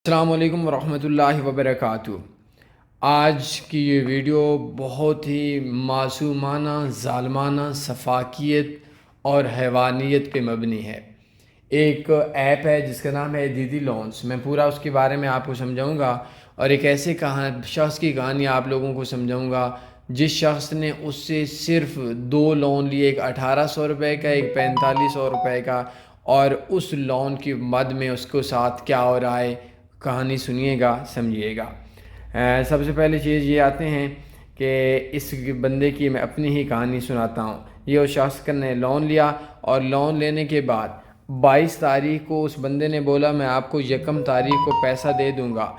السلام علیکم ورحمۃ اللہ وبرکاتہ۔ آج کی یہ ویڈیو بہت ہی معصومانہ، ظالمانہ، سفاکیت اور حیوانیت پہ مبنی ہے۔ ایک ایپ ہے جس کا نام ہے دیدی لونز۔ میں پورا اس کے بارے میں آپ کو سمجھاؤں گا اور ایک ایسے شخص کی کہانی آپ لوگوں کو سمجھاؤں گا جس شخص نے اس سے صرف 2 لون لیے، ایک 1800 روپے کا، ایک 4500 روپے کا، اور اس لون کی مد میں اس کو ساتھ کیا ہو رہا ہے۔ کہانی سنیے گا، سمجھیے گا۔ سب سے پہلی چیز یہ آتے ہیں کہ اس بندے کی میں اپنی ہی کہانی سناتا ہوں۔ یہ اس شخص نے لون لیا اور لون لینے کے بعد 22 تاریخ کو اس بندے نے بولا میں آپ کو 1 تاریخ کو پیسہ دے دوں گا،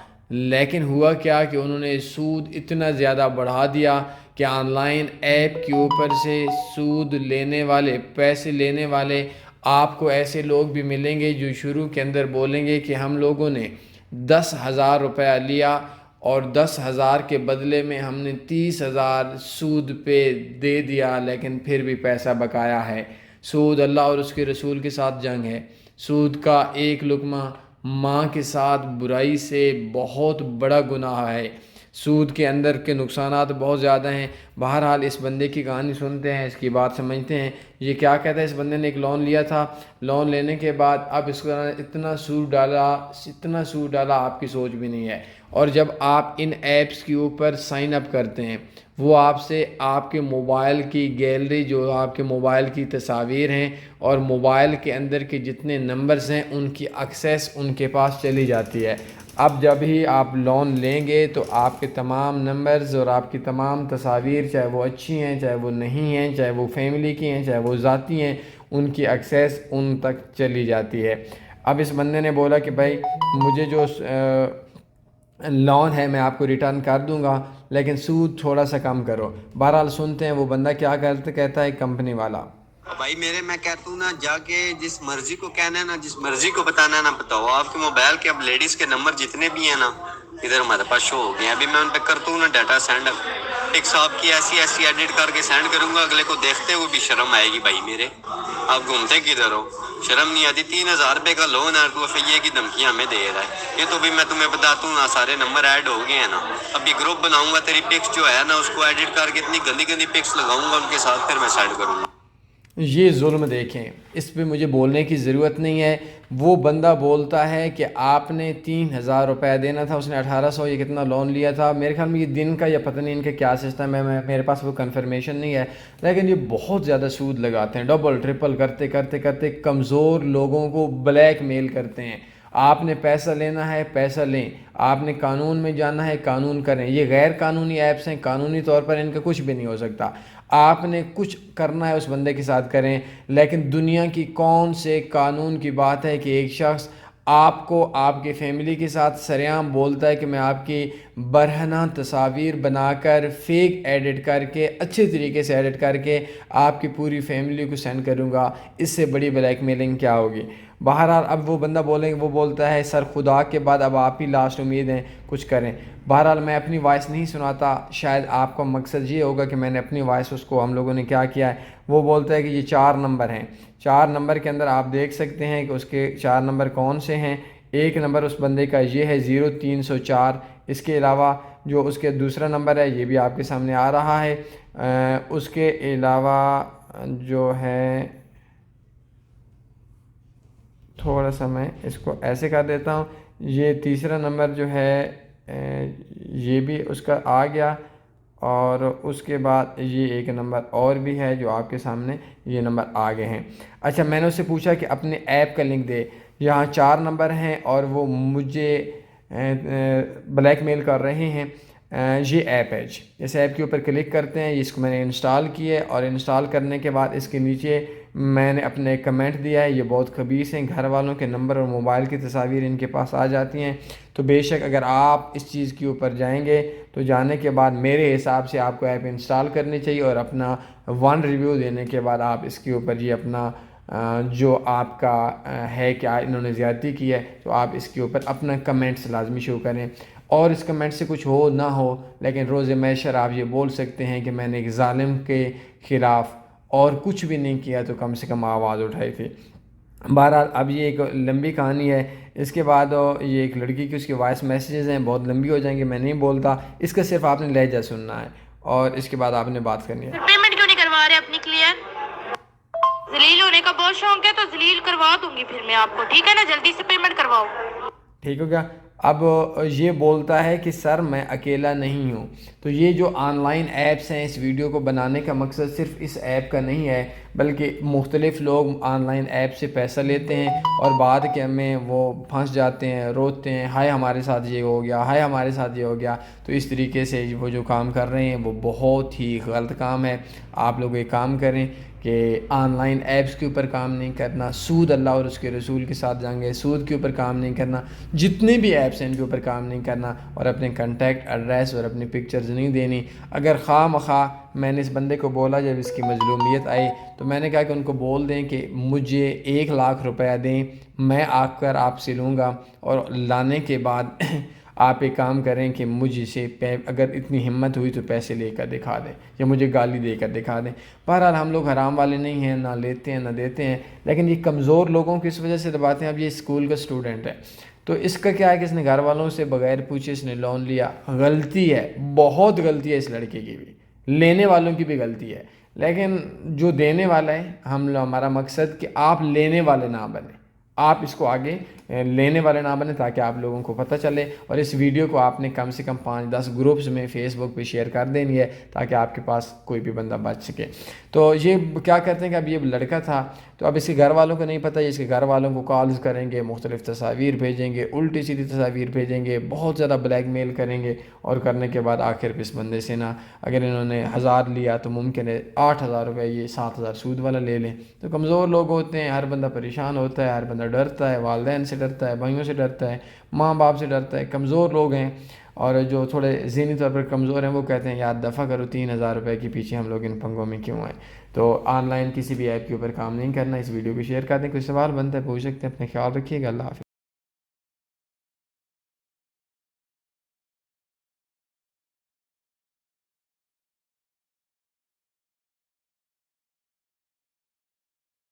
لیکن ہوا کیا کہ انہوں نے سود اتنا زیادہ بڑھا دیا کہ آن لائن ایپ کے اوپر سے سود لینے والے، پیسے لینے والے آپ کو ایسے لوگ بھی ملیں گے جو شروع کے اندر بولیں گے کہ ہم لوگوں نے 10,000 روپیہ لیا اور 10,000 کے بدلے میں ہم نے 30,000 سود پہ دے دیا، لیکن پھر بھی پیسہ بقایا ہے۔ سود اللہ اور اس کے رسول کے ساتھ جنگ ہے۔ سود کا ایک لقمہ ماں کے ساتھ برائی سے بہت بڑا گناہ ہے۔ سود کے اندر کے نقصانات بہت زیادہ ہیں۔ بہرحال اس بندے کی کہانی سنتے ہیں، اس کی بات سمجھتے ہیں۔ یہ کیا کہتا ہے، اس بندے نے ایک لون لیا تھا، لون لینے کے بعد اب اس کو اتنا سود ڈالا آپ کی سوچ بھی نہیں ہے۔ اور جب آپ ان ایپس کے اوپر سائن اپ کرتے ہیں، وہ آپ سے آپ کے موبائل کی گیلری، جو آپ کے موبائل کی تصاویر ہیں اور موبائل کے اندر کے جتنے نمبرز ہیں، ان کی ایکسیس ان کے پاس چلی جاتی ہے۔ اب جب ہی آپ لون لیں گے تو آپ کے تمام نمبرز اور آپ کی تمام تصاویر، چاہے وہ اچھی ہیں چاہے وہ نہیں ہیں، چاہے وہ فیملی کی ہیں چاہے وہ ذاتی ہیں، ان کی ایکسیس ان تک چلی جاتی ہے۔ اب اس بندے نے بولا کہ بھائی مجھے جو لون ہے میں آپ کو ریٹرن کر دوں گا، لیکن سود تھوڑا سا کم کرو۔ بہرحال سنتے ہیں وہ بندہ کیا کہتا ہے کمپنی والا۔ بھائی میرے میں کہتا ہوں نا، جا کے جس مرضی کو کہنا ہے نا، جس مرضی کو بتانا ہے نا بتاؤ۔ آپ کے موبائل کے اب لیڈیز کے نمبر جتنے بھی ہیں نا، ادھر ہمارے پاس شو ہو گئے ہیں۔ ابھی میں ان پہ کرتا ہوں نا ڈیٹا سینڈ، پکس آپ کی ایسی ایسی ایڈٹ کر کے سینڈ کروں گا، اگلے کو دیکھتے ہوئے بھی شرم آئے گی۔ بھائی میرے آپ گھومتے کدھر ہو؟ شرم نہیں آتی؟ 3,000 روپے کا لون ہے، تو FIA کی دھمکیاں ہمیں دے رہا ہے۔ یہ تو بھی میں تمہیں بتاتا ہوں نا، سارے نمبر ایڈ ہو گئے ہیں نا۔ ابھی گروپ بناؤں گا، تیری پکس جو ہے نا اس کو ایڈٹ کر کے اتنی گندی گندی پکس لگاؤں گا ان کے ساتھ، پھر میں سینڈ کروں گا۔ یہ ظلم دیکھیں، اس پہ مجھے بولنے کی ضرورت نہیں ہے۔ وہ بندہ بولتا ہے کہ آپ نے 3,000 روپے دینا تھا، اس نے 1800، یہ کتنا لون لیا تھا میرے خیال میں، یہ دن کا یا پتہ نہیں ان کا کیا سسٹم ہے، میرے پاس وہ کنفرمیشن نہیں ہے، لیکن یہ بہت زیادہ سود لگاتے ہیں، ڈبل ٹرپل کرتے کرتے کرتے کمزور لوگوں کو بلیک میل کرتے ہیں۔ آپ نے پیسہ لینا ہے پیسہ لیں، آپ نے قانون میں جانا ہے قانون کریں۔ یہ غیر قانونی ایپس ہیں، قانونی طور پر ان کا کچھ بھی نہیں ہو سکتا۔ آپ نے کچھ کرنا ہے اس بندے کے ساتھ کریں، لیکن دنیا کی کون سے قانون کی بات ہے کہ ایک شخص آپ کو آپ کی فیملی کے ساتھ سریعام بولتا ہے کہ میں آپ کی برہنہ تصاویر بنا کر فیک ایڈٹ کر کے، اچھے طریقے سے ایڈٹ کر کے آپ کی پوری فیملی کو سینڈ کروں گا؟ اس سے بڑی بلیک میلنگ کیا ہوگی؟ بہرحال اب وہ بندہ وہ بولتا ہے سر خدا کے بعد اب آپ ہی لاسٹ امید ہیں، کچھ کریں۔ بہرحال میں اپنی وائس نہیں سناتا، شاید آپ کا مقصد یہ ہوگا کہ میں نے اپنی وائس اس کو، ہم لوگوں نے کیا کیا ہے۔ وہ بولتا ہے کہ یہ 4 نمبر ہیں، 4 نمبر کے اندر آپ دیکھ سکتے ہیں کہ اس کے 4 نمبر کون سے ہیں۔ ایک نمبر اس بندے کا یہ ہے 0304۔ اس کے علاوہ جو اس کے دوسرا نمبر ہے یہ بھی آپ کے سامنے آ رہا ہے۔ اس کے علاوہ جو ہے، تھوڑا سا میں اس کو ایسے کر دیتا ہوں، یہ تیسرا نمبر جو ہے یہ بھی اس کا آ گیا، اور اس کے بعد یہ ایک نمبر اور بھی ہے جو آپ کے سامنے یہ نمبر آ گئے ہیں۔ اچھا، میں نے اس سے پوچھا کہ اپنے ایپ کا لنک دے، یہاں 4 نمبر ہیں اور وہ مجھے بلیک میل کر رہے ہیں۔ یہ ایپ ہے، اس ایپ کے اوپر کلک کرتے ہیں، اس کو میں نے انسٹال کیا ہے، اور انسٹال کرنے کے بعد اس کے نیچے میں نے اپنے کمنٹ دیا ہے۔ یہ بہت خبیث ہیں، گھر والوں کے نمبر اور موبائل کی تصاویر ان کے پاس آ جاتی ہیں۔ تو بے شک اگر آپ اس چیز کے اوپر جائیں گے تو جانے کے بعد میرے حساب سے آپ کو ایپ انسٹال کرنی چاہیے، اور اپنا 1 ریویو دینے کے بعد آپ اس کے اوپر یہ اپنا جو آپ کا ہے کہ انہوں نے زیادتی کی ہے، تو آپ اس کے اوپر اپنا کمنٹس لازمی شو کریں۔ اور اس کمنٹ سے کچھ ہو نہ ہو، لیکن روز محشر آپ یہ بول سکتے ہیں کہ میں نے ایک ظالم کے خلاف اور کچھ بھی نہیں کیا تو کم سے کم آواز اٹھائی تھی۔ بہرحال اب یہ ایک لمبی کہانی ہے. اس کے بعد یہ ایک لڑکی کی اس کے وائس میسیجز ہیں، بہت لمبی ہو جائیں گے، میں نہیں بولتا. اس کا صرف آپ نے لہجہ سننا ہے اور اس کے بعد آپ نے بات کرنی ہے. پیمنٹ کیوں نہیں کروا رہے اپنی کلیئر؟ ذلیل ہونے کا بہت شوق ہے تو ذلیل کروا دوں گی پھر میں آپ کو، ٹھیک ہے نا؟ جلدی سے پیمنٹ کرواؤ. ٹھیک ہو گیا. اب یہ بولتا ہے کہ سر میں اکیلا نہیں ہوں. تو یہ جو آن لائن ایپس ہیں، اس ویڈیو کو بنانے کا مقصد صرف اس ایپ کا نہیں ہے، بلکہ مختلف لوگ آن لائن ایپ سے پیسہ لیتے ہیں اور بعد کے میں وہ پھنس جاتے ہیں، روتے ہیں، ہائے ہمارے ساتھ یہ ہو گیا، ہائے ہمارے ساتھ یہ ہو گیا. تو اس طریقے سے وہ جو کام کر رہے ہیں وہ بہت ہی غلط کام ہے. آپ لوگ ایک کام کریں کہ آن لائن ایپس کے اوپر کام نہیں کرنا، سود اللہ اور اس کے رسول کے ساتھ جائیں گے، سود کے اوپر کام نہیں کرنا، جتنے بھی ایپس ہیں ان کے اوپر کام نہیں کرنا، اور اپنے کنٹیکٹ ایڈریس اور اپنی پکچرز نہیں دینی. اگر خواہ مخواہ میں نے اس بندے کو بولا جب اس کی مظلومیت آئی تو میں نے کہا کہ ان کو بول دیں کہ مجھے 1,00,000 روپیہ دیں، میں آ کر آپ سے لوں گا، اور لانے کے بعد آپ ایک کام کریں کہ مجھ سے اگر اتنی ہمت ہوئی تو پیسے لے کر دکھا دیں یا مجھے گالی دے کر دکھا دیں. بہرحال ہم لوگ حرام والے نہیں ہیں، نہ لیتے ہیں نہ دیتے ہیں، لیکن یہ کمزور لوگوں کی اس وجہ سے دباتے ہیں. اب یہ اسکول کا اسٹوڈنٹ ہے تو اس کا کیا ہے کہ اس نے گھر والوں سے بغیر پوچھے اس نے لون لیا. غلطی ہے، بہت غلطی ہے اس لڑکے کی بھی، لینے والوں کی بھی غلطی ہے، لیکن جو دینے والا ہے ہمارا مقصد کہ آپ لینے والے نہ بنیں، آپ اس کو آگے لینے والے نہ بنیں تاکہ آپ لوگوں کو پتہ چلے. اور اس ویڈیو کو آپ نے کم سے کم 5-10 گروپس میں فیس بک پہ شیئر کر دینی ہے تاکہ آپ کے پاس کوئی بھی بندہ بچ سکے. تو یہ کیا کرتے ہیں کہ اب یہ لڑکا تھا تو اب اس کے گھر والوں کو نہیں پتہ، اس کے گھر والوں کو کالز کریں گے، مختلف تصاویر بھیجیں گے، الٹی سیدھی تصاویر بھیجیں گے، بہت زیادہ بلیک میل کریں گے، اور کرنے کے بعد آخر پہ اس بندے سے نا اگر انہوں نے 1,000 لیا تو ممکن ہے 8,000 روپے یہ 7,000 سود والا لے لیں. تو کمزور لوگ ہوتے ہیں، ہر بندہ پریشان ہوتا ہے، ہر بندہ ڈرتا ہے، والدین سے ڈرتا ہے، بھائیوں سے ڈرتا ہے، ماں باپ سے ڈرتا ہے. کمزور لوگ ہیں اور جو تھوڑے ذہنی طور پر کمزور ہیں وہ کہتے ہیں یار دفع کرو، 3,000 روپے کے پیچھے ہم لوگ ان پنگوں میں کیوں آئیں. تو آن لائن کسی بھی ایپ کے اوپر کام نہیں کرنا. اس ویڈیو کو شیئر کر دیں. کوئی سوال بنتا ہے پوچھ سکتے ہیں. اپنے خیال رکھیے گا. اللہ حافظ.